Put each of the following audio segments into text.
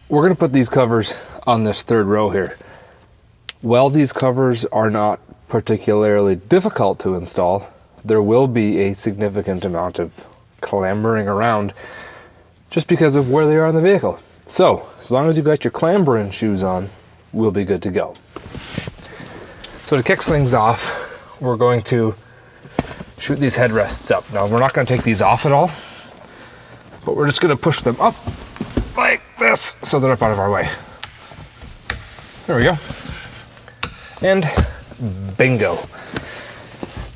we're gonna put these covers on this third row here. While these covers are not particularly difficult to install, there will be a significant amount of clambering around just because of where they are in the vehicle. So, as long as you've got your clambering shoes on, we'll be good to go. So to kick things off, we're going to shoot these headrests up. Now, we're not going to take these off at all, but we're just going to push them up like this so they're up out of our way. There we go. And bingo.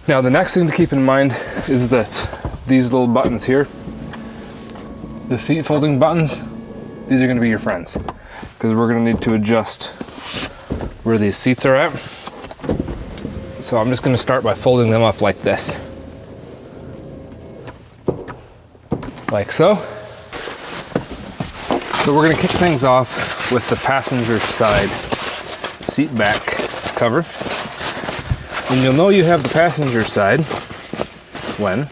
Now, the next thing to keep in mind is that these little buttons here, the seat folding buttons, these are going to be your friends because we're going to need to adjust where these seats are at. So I'm just going to start by folding them up like this. Like so. So we're going to kick things off with the passenger side seat back cover. And you'll know you have the passenger side when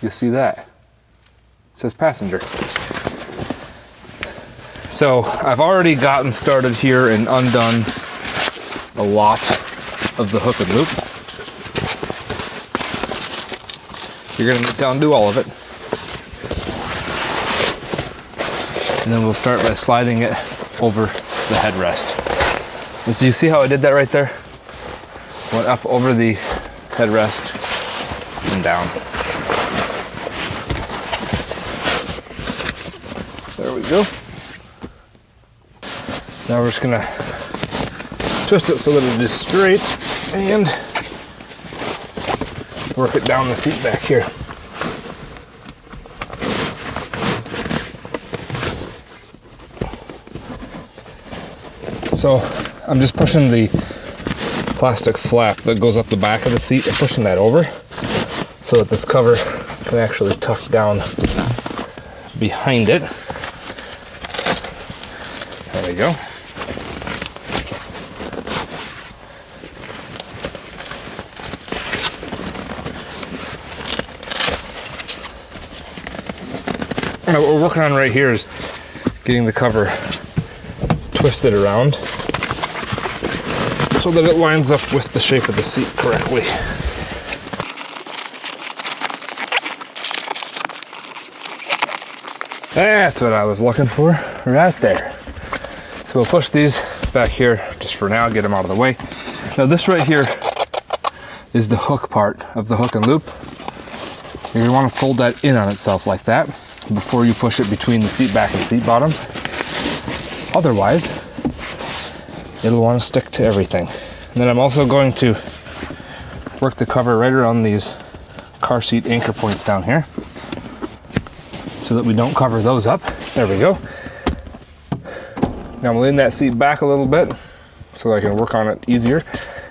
you see that. It says passenger. So I've already gotten started here and undone a lot of the hook and loop. You're going to need to undo all of it. And then we'll start by sliding it over the headrest. And so you see how I did that right there? Went up over the headrest and down. There we go. Now we're just gonna twist it so that it is straight and work it down the seat back here. So I'm just pushing the plastic flap that goes up the back of the seat and pushing that over so that this cover can actually tuck down behind it. There we go. Now what we're working on right here is getting the cover twisted around so that it lines up with the shape of the seat correctly. That's what I was looking for, right there. So we'll push these back here just for now, get them out of the way. Now this right here is the hook part of the hook and loop. You're gonna wanna fold that in on itself like that before you push it between the seat back and seat bottom. Otherwise, it'll want to stick to everything. And then I'm also going to work the cover right around these car seat anchor points down here so that we don't cover those up. There we go. Now we'll lean that seat back a little bit so that I can work on it easier,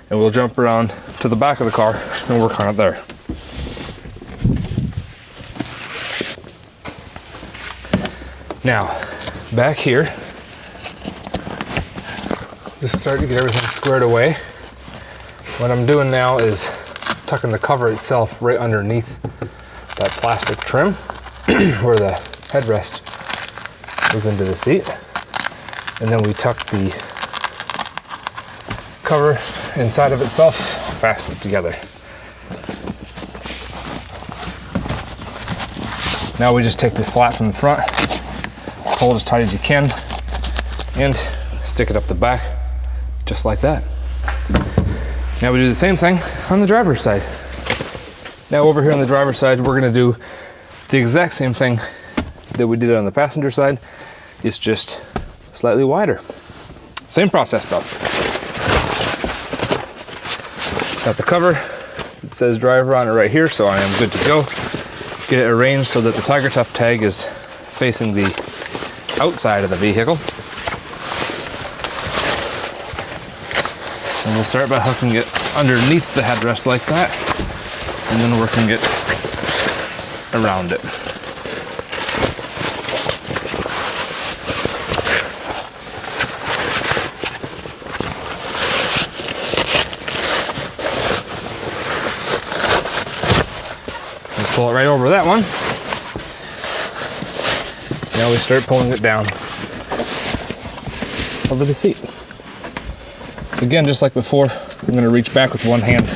and we'll jump around to the back of the car and work on it there. Now, back here, just start to get everything squared away. What I'm doing now is tucking the cover itself right underneath that plastic trim where the headrest goes into the seat. And then we tuck the cover inside of itself, fasten it together. Now we just take this flap from the front, pull it as tight as you can, and stick it up the back, just like that. Now we do the same thing on the driver's side. Now over here on the driver's side, we're gonna do the exact same thing that we did on the passenger side. It's just slightly wider. Same process though. Got the cover, it says driver on it right here, so I am good to go. Get it arranged so that the TigerTough tag is facing the outside of the vehicle. And we'll start by hooking it underneath the headrest like that, and then working it around it. Let's pull it right over that one. Now we start pulling it down over the seat. Again, just like before, I'm going to reach back with one hand,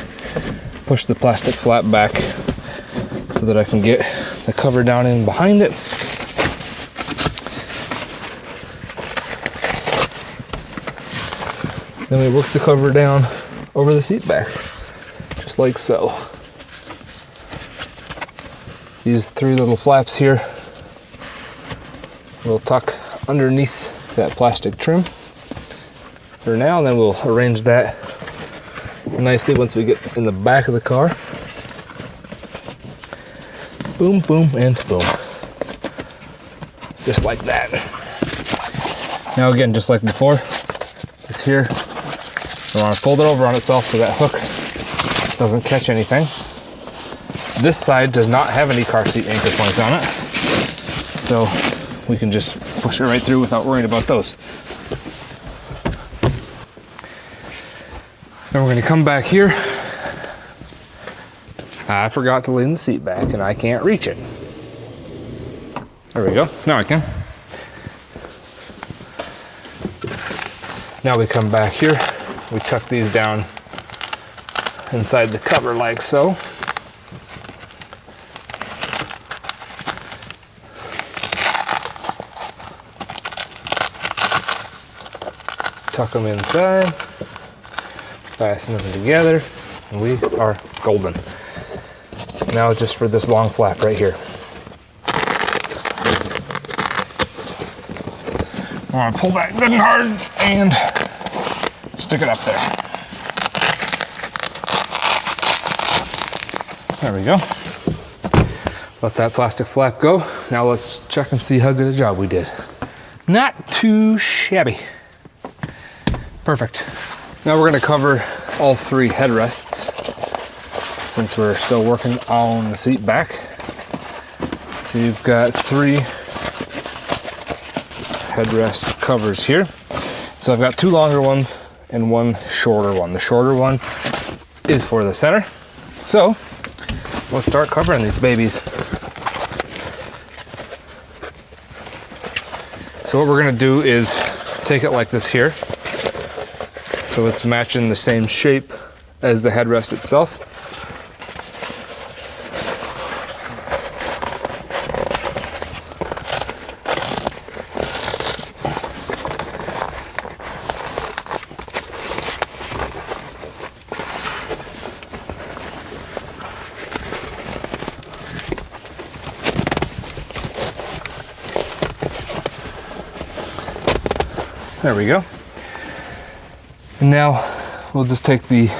push the plastic flap back so that I can get the cover down in behind it. Then we work the cover down over the seat back, just like so. These 3 little flaps here will tuck underneath that plastic trim for now, and then we'll arrange that nicely once we get in the back of the car. Boom, boom, and boom. Just like that. Now again, just like before, this here, I want to fold it over on itself so that hook doesn't catch anything. This side does not have any car seat anchor points on it, so we can just push it right through without worrying about those. Then we're going to come back here. I forgot to lean the seat back and I can't reach it. There we go. Now I can. Now we come back here. We tuck these down inside the cover like so. Tuck them inside, fasten them together, and we are golden. Now just for this long flap right here. I want to pull that good and hard and stick it up there. There we go. Let that plastic flap go. Now let's check and see how good a job we did. Not too shabby. Perfect. Now we're going to cover all 3 headrests since we're still working on the seat back. So you've got 3 headrest covers here. So I've got 2 longer ones and 1 shorter one. The shorter one is for the center. So let's start covering these babies. So what we're going to do is take it like this here. So it's matching the same shape as the headrest itself. There we go. And now we'll just take the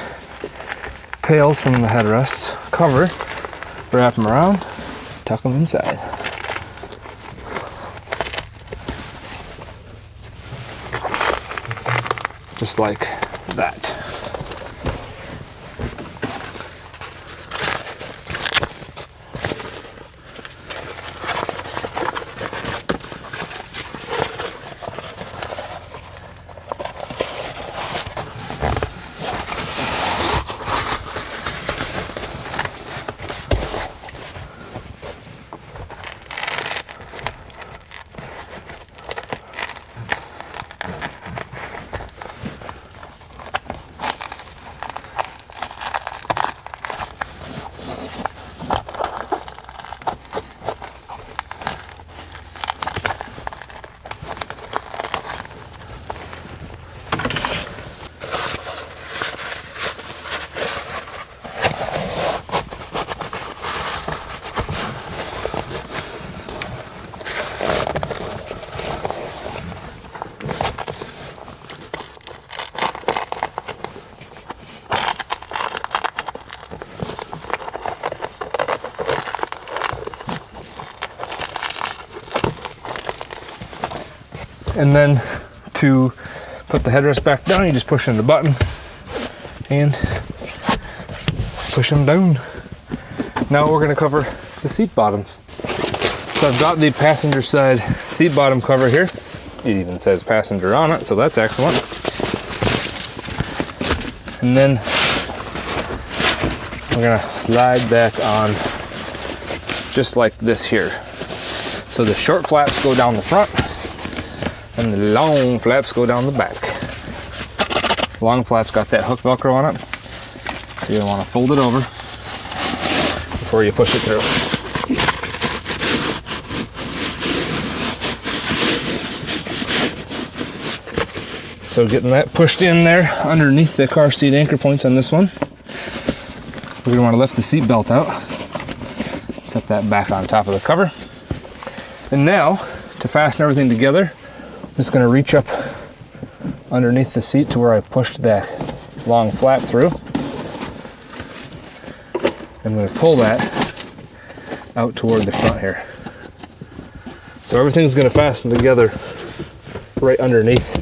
tails from the headrest cover, wrap them around, tuck them inside. Just like that. And then to put the headrest back down, you just push in the button and push them down. Now we're going to cover the seat bottoms. So I've got the passenger side seat bottom cover here. It even says passenger on it, so that's excellent. And then we're going to slide that on just like this here. So the short flaps go down the front and the long flaps go down the back. Long flaps got that hook Velcro on it. So you're gonna wanna fold it over before you push it through. So getting that pushed in there underneath the car seat anchor points on this one. We're gonna wanna lift the seat belt out. Set that back on top of the cover. And now, to fasten everything together, I'm just gonna reach up underneath the seat to where I pushed that long flap through. I'm gonna pull that out toward the front here. So everything's gonna fasten together right underneath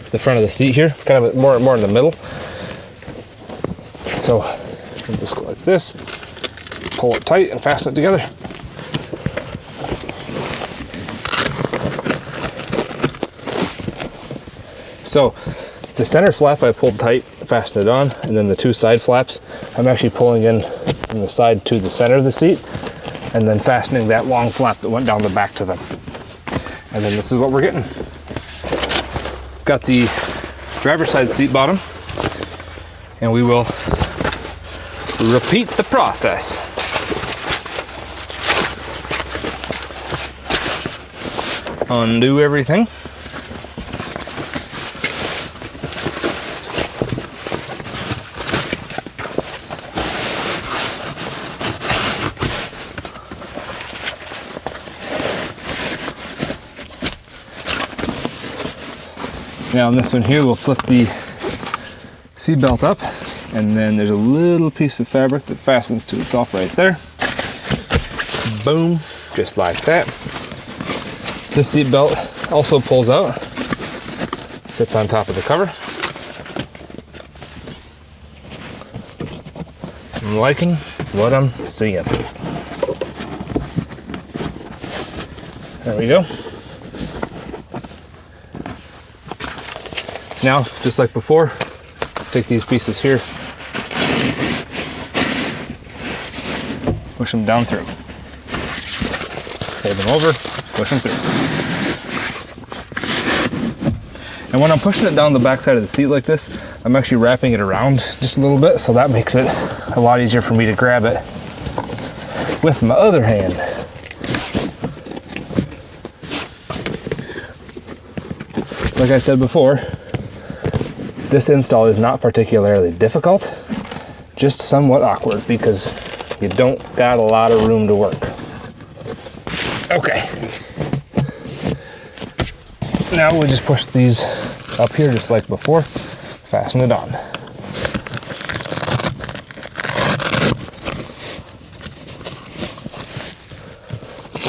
the front of the seat here, kind of more in the middle. So I'll just go like this, pull it tight and fasten it together. So the center flap I pulled tight, fastened it on, and then the two side flaps I'm actually pulling in from the side to the center of the seat, and then fastening that long flap that went down the back to them. And then this is what we're getting. Got the driver's side seat bottom, and we will repeat the process. Undo everything. Now on this one here, we'll flip the seat belt up, and then there's a little piece of fabric that fastens to itself right there. Boom, just like that. This seat belt also pulls out, sits on top of the cover. I'm liking what I'm seeing. There we go. Now, just like before, take these pieces here, push them down through. Fold them over, push them through. And when I'm pushing it down the back side of the seat like this, I'm actually wrapping it around just a little bit, so that makes it a lot easier for me to grab it with my other hand. Like I said before, this install is not particularly difficult, just somewhat awkward because you don't got a lot of room to work. Okay. Now we just push these up here just like before, fasten it on.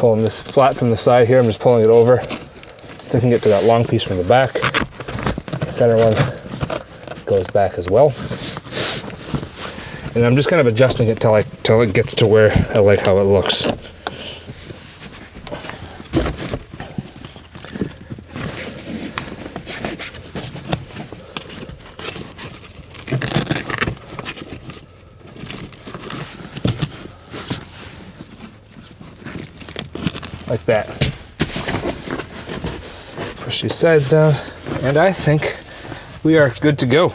Pulling this flat from the side here, I'm just pulling it over, sticking it to that long piece from the back. The center one goes back as well. And I'm just kind of adjusting it till it gets to where I like how it looks. Like that. Push these sides down, and I think we are good to go.